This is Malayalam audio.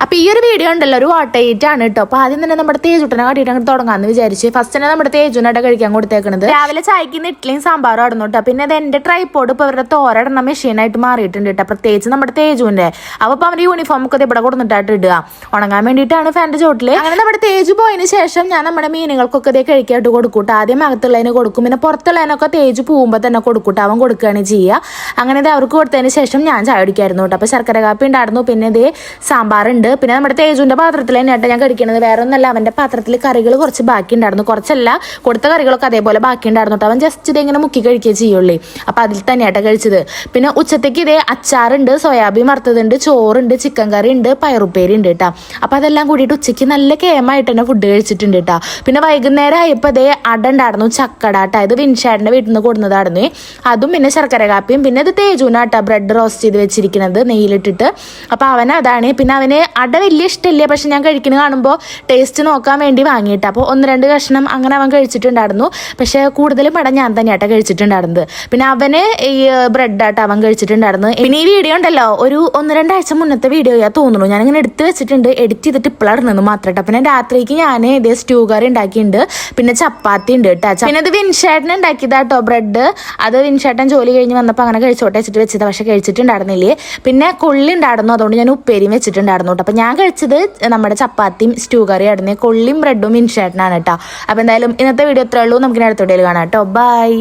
അപ്പൊ ഈ ഒരു വീഡിയോ ഉണ്ടല്ലോ ഒരു ഓട്ടയിട്ടാണ് കേട്ടോ. അപ്പൊ ആദ്യം തന്നെ നമ്മുടെ തേജുട്ടനെ കാട്ടിയിട്ട് അങ്ങോട്ട് തുടങ്ങാന്ന് വിചാരിച്ച് ഫസ്റ്റ് തന്നെ നമ്മുടെ തേജുനായിട്ട് കഴിക്കാൻ കൊടുത്തേക്കണത്. രാവിലെ ചായക്ക് ഇഡ്ഡലിയും സാമ്പാറും ആടുന്നു കേട്ടോ. പിന്നെ അത് എന്റെ ട്രൈപോഡ് ഇപ്പൊ ഇവരുടെ തോരടണ മെഷീനായിട്ട് മാറിയിട്ടുണ്ട് കേട്ടോ. പ്രത്യേകിച്ച് നമ്മുടെ തേജുവിന്റെ അപ്പൊ അവന്റെ യൂണിഫോം ഒക്കെ ഇവിടെ കൊടുത്തിട്ടായിട്ട് ഇടുക ഉണങ്ങാൻ വേണ്ടിയിട്ടാണ് ഫാൻ്റെ ചോട്ടില്. അങ്ങനെ നമ്മുടെ തേജു പോയതിന് ശേഷം ഞാൻ നമ്മുടെ മീനുകൾക്കൊക്കെ ഇതേ കഴിക്കായിട്ട് കൊടുക്കൂട്ടോ. ആദ്യം അകത്തുള്ളതിന് കൊടുക്കും, പിന്നെ പുറത്തുള്ളതിനൊക്കെ തേജു പോകുമ്പോൾ തന്നെ കൊടുക്കൂട്ടോ. അവൻ കൊടുക്കുകയാണ് ചെയ്യുക. അങ്ങനെ ഇത് അവർക്ക് കൊടുത്തതിന് ശേഷം ഞാൻ ചായ കുടിക്കായിരുന്നു കേട്ടോ. അപ്പൊ ശർക്കര കാപ്പി ഉണ്ടായിരുന്നു, പിന്നെ ഇതേ സാമ്പാറുണ്ട്, പിന്നെ നമ്മുടെ തേജുവിന്റെ പാത്രത്തിൽ തന്നെയായിട്ട് ഞാൻ കഴിക്കുന്നത്. വേറെ ഒന്നല്ല, അവന്റെ പാത്രത്തിൽ കറികൾ കുറച്ച് ബാക്കി ഉണ്ടായിരുന്നു. കുറച്ചല്ല, കൊടുത്ത കറികളൊക്കെ അതേപോലെ ബാക്കി ഉണ്ടായിരുന്നു കേട്ടോ. അവൻ ജസ്റ്റ് ഇതെങ്ങനെ മുക്കി കഴിക്കുക ചെയ്യുള്ളൂ. അപ്പൊ അതിൽ തന്നെയായിട്ട് കഴിച്ചത്. പിന്നെ ഉച്ചത്തേക്ക് ഇതേ അച്ചാറുണ്ട്, സോയാബീൻ വറുത്തതുണ്ട്, ചോറുണ്ട്, ചിക്കൻ കറി ഉണ്ട്, പയറുപ്പേരി ഉണ്ട് കേട്ടോ. അപ്പൊ അതെല്ലാം കൂടിയിട്ട് ഉച്ചയ്ക്ക് നല്ല കേമായിട്ട് തന്നെ ഫുഡ് കഴിച്ചിട്ടുണ്ട് കേട്ടോ. പിന്നെ വൈകുന്നേരം ആയപ്പോൾ അതേ അട ഉണ്ടായിരുന്നു, ചക്കടാട്ട. ഇത് വിൻഷാടിന്റെ വീട്ടിൽ നിന്ന് കൊടുന്നതായിരുന്നു. അതും പിന്നെ ശർക്കര കാപ്പിയും. പിന്നെ ഇത് തേജുനാട്ടാ ബ്രെഡ് റോസ്റ്റ് ചെയ്ത് വെച്ചിരിക്കുന്നത് നെയ്യിലിട്ടിട്ട്. അപ്പൊ അവൻ അതാണ്. പിന്നെ അവന് അട വലിയ ഇഷ്ടമില്ല, പക്ഷെ ഞാൻ കഴിക്കുന്നത് കാണുമ്പോൾ ടേസ്റ്റ് നോക്കാൻ വേണ്ടി വാങ്ങിയിട്ട് അപ്പോൾ 1-2 കഷ്ണം അങ്ങനെ അവൻ കഴിച്ചിട്ടുണ്ടായിരുന്നു. പക്ഷെ കൂടുതലും അട ഞാൻ തന്നെയാട്ടാ കഴിച്ചിട്ടുണ്ടായിരുന്നത്. പിന്നെ അവന് ഈ ബ്രെഡായിട്ട് അവൻ കഴിച്ചിട്ടുണ്ടായിരുന്നു. പിന്നെ ഈ വീഡിയോ ഉണ്ടല്ലോ ഒരു 1-2 ആഴ്ച മുന്നത്തെ വീഡിയോയാ തോന്നുന്നു. ഞാനിങ്ങനെ എടുത്ത് വെച്ചിട്ടുണ്ട്, എഡിറ്റ് ചെയ്തിട്ട് ഇപ്പോഴാണ് മാത്രം. പിന്നെ രാത്രിക്ക് ഞാൻ ഇതേ സ്റ്റൂ കറി ഉണ്ടാക്കിയിട്ടുണ്ട്, പിന്നെ ചപ്പാത്തി ഉണ്ട് കേട്ടോ. പിന്നെ ഇത് വിൻഷേട്ടൻ ഉണ്ടാക്കിയതാട്ടോ ബ്രെഡ്. അത് വിൻഷേട്ടൻ ജോലി കഴിഞ്ഞ് വന്നപ്പോൾ അങ്ങനെ കഴിച്ചോട്ടെ വെച്ചിട്ട് വെച്ചത്, പക്ഷെ കഴിച്ചിട്ടുണ്ടായിരുന്നില്ലേ. പിന്നെ കൊള്ളി ഉണ്ടായിരുന്നു, അതുകൊണ്ട് ഞാൻ ഉപ്പേരിയും വെച്ചിട്ടുണ്ടായിരുന്നു കേട്ടോ. അപ്പം ഞാൻ കഴിച്ചത് നമ്മുടെ ചപ്പാത്തിയും സ്റ്റൂ കറി ആയിരുന്നു. കൊള്ളിയും ബ്രെഡും വിൻഷേട്ടനാണ് കേട്ടോ. അപ്പം എന്തായാലും ഇന്നത്തെ വീഡിയോ ഇത്രേ ഉള്ളൂ. നമുക്ക് അടുത്ത വീഡിയോയിൽ കാണാം കേട്ടോ. ബൈ.